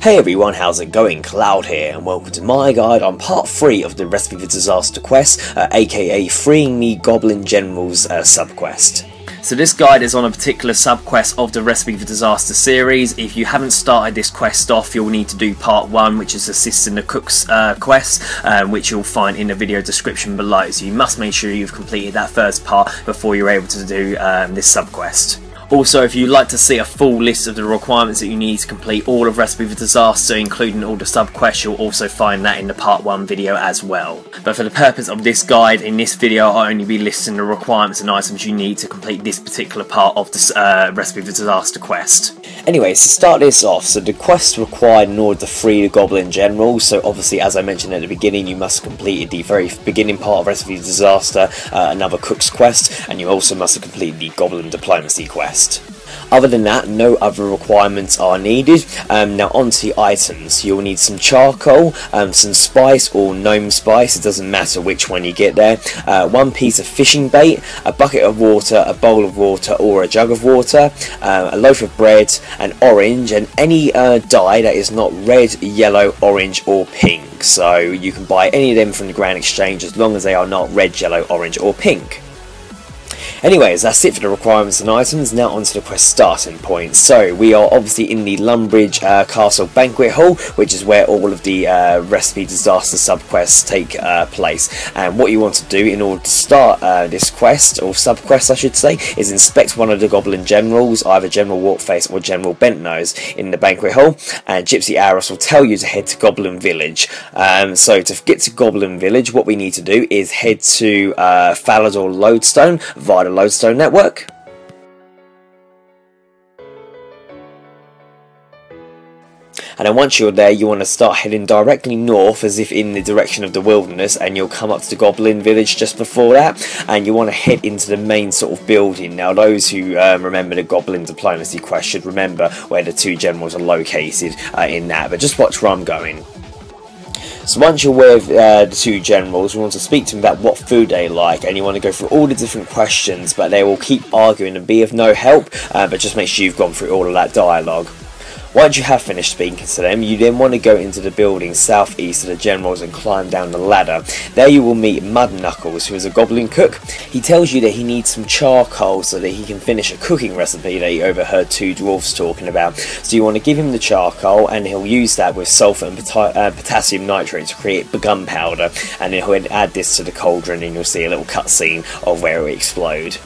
Hey everyone, how's it going? Cloud here, and welcome to my guide on part 3 of the Recipe for Disaster quest, aka Freeing Me Goblin General's subquest. So this guide is on a particular subquest of the Recipe for Disaster series. If you haven't started this quest off, you'll need to do part 1, which is assisting the cook's quest, which you'll find in the video description below. So you must make sure you've completed that first part before you're able to do this subquest. Also, if you'd like to see a full list of the requirements that you need to complete all of Recipe for Disaster, including all the sub-quests, you'll also find that in the part 1 video as well. But for the purpose of this guide, in this video I'll only be listing the requirements and items you need to complete this particular part of the Recipe for Disaster quest. Anyway, to start this off, so the quest required in order to free the Goblin General, so obviously as I mentioned at the beginning, you must have completed the very beginning part of Recipe for Disaster, another cook's quest, and you also must have completed the Goblin Diplomacy quest. Other than that, no other requirements are needed. Now onto the items. You'll need some charcoal, some spice or gnome spice, it doesn't matter which one you get there, one piece of fishing bait, a bucket of water, a bowl of water or a jug of water, a loaf of bread, an orange, and any dye that is not red, yellow, orange or pink. So you can buy any of them from the Grand Exchange as long as they are not red, yellow, orange or pink. Anyways, that's it for the requirements and items. Now onto the quest starting point. So we are obviously in the Lumbridge Castle Banquet Hall, which is where all of the Recipe Disaster subquests take place. And what you want to do in order to start this quest, or subquest I should say, is inspect one of the Goblin Generals, either General Walkface or General Bentnose, in the Banquet Hall, and Gypsy Aros will tell you to head to Goblin Village. So to get to Goblin Village, what we need to do is head to Falador Lodestone via the Lodestone network. And then once you're there, you want to start heading directly north as if in the direction of the wilderness, and you'll come up to the Goblin Village just before that, and you want to head into the main sort of building. Now those who remember the Goblin Diplomacy quest should remember where the two generals are located in that, but just watch where I'm going. So once you're with the two generals, you want to speak to them about what food they like, and you want to go through all the different questions, but they will keep arguing and be of no help, but just make sure you've gone through all of that dialogue. Once you have finished speaking to them, you then want to go into the building southeast of the generals and climb down the ladder. There you will meet Mud Knuckles, who is a goblin cook. He tells you that he needs some charcoal so that he can finish a cooking recipe that he overheard two dwarfs talking about. So you want to give him the charcoal, and he'll use that with sulfur and potassium nitrate to create gunpowder, and then he'll add this to the cauldron, and you'll see a little cutscene of where it will explode.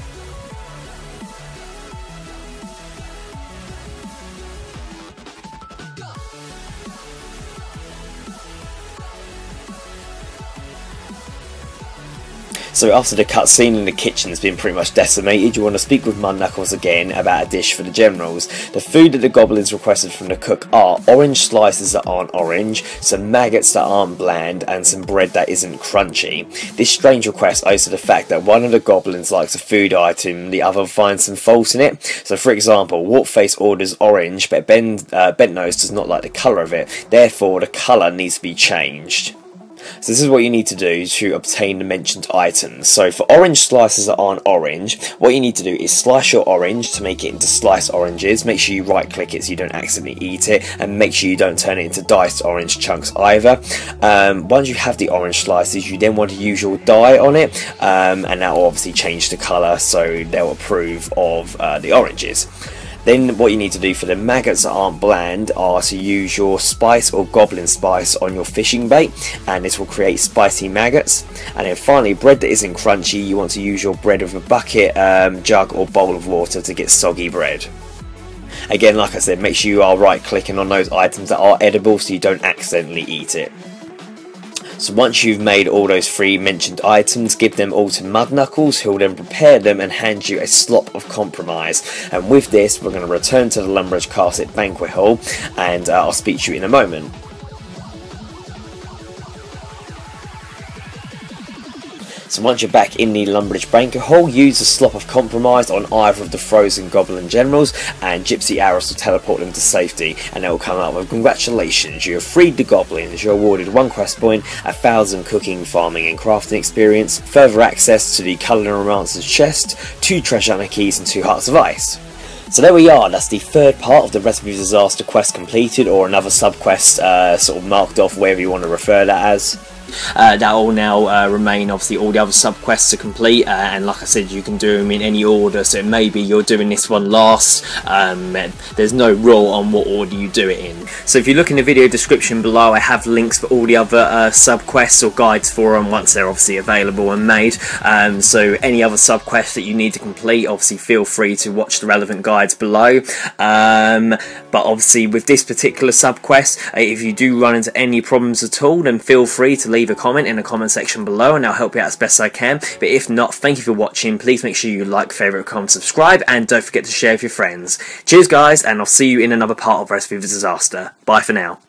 So after the cutscene and the kitchen has been pretty much decimated, you want to speak with Mud Knuckles again about a dish for the generals. The food that the goblins requested from the cook are orange slices that aren't orange, some maggots that aren't bland, and some bread that isn't crunchy. This strange request owes to the fact that one of the goblins likes a food item, the other finds some fault in it. So for example, Walkface orders orange, but Bentnose does not like the colour of it, therefore the colour needs to be changed. So this is what you need to do to obtain the mentioned items. So for orange slices that aren't orange, what you need to do is slice your orange to make it into sliced oranges. Make sure you right click it so you don't accidentally eat it, and make sure you don't turn it into diced orange chunks either. Once you have the orange slices, you then want to use your dye on it, and that will obviously change the colour so they'll approve of the oranges. Then what you need to do for the maggots that aren't bland are to use your spice or goblin spice on your fishing bait, and this will create spicy maggots. And then finally, bread that isn't crunchy, you want to use your bread with a bucket, jug or bowl of water to get soggy bread. Again, like I said, make sure you are right clicking on those items that are edible so you don't accidentally eat it. So once you've made all those 3 mentioned items, give them all to Mud Knuckles, who will then prepare them and hand you a Slop of Compromise. And with this, we're going to return to the Lumbridge Castle Banquet Hall, and I'll speak to you in a moment. So once you're back in the Lumbridge Banquet Hall, use the Slop of Compromise on either of the frozen Goblin Generals, and Gypsy Aros will teleport them to safety, and they will come out with congratulations, you have freed the Goblins, you're awarded 1 quest point, 1,000 cooking, farming and crafting experience, further access to the Culinary Romancer's chest, 2 treasure hunter keys and 2 hearts of ice. So there we are, that's the third part of the Recipe Disaster quest completed, or another subquest sort of marked off, wherever you want to refer that as. That will now remain, obviously, all the other subquests to complete, and like I said, you can do them in any order, so maybe you're doing this one last. There's no rule on what order you do it in. So if you look in the video description below, I have links for all the other subquests or guides for them once they're obviously available and made. So any other subquests that you need to complete, obviously feel free to watch the relevant guides below. But obviously with this particular subquest, if you do run into any problems at all, then feel free to leave a comment in the comment section below and I'll help you out as best I can. But if not, thank you for watching. Please make sure you like, favourite, comment, subscribe, and don't forget to share with your friends. Cheers guys, and I'll see you in another part of Recipe Disaster. Bye for now.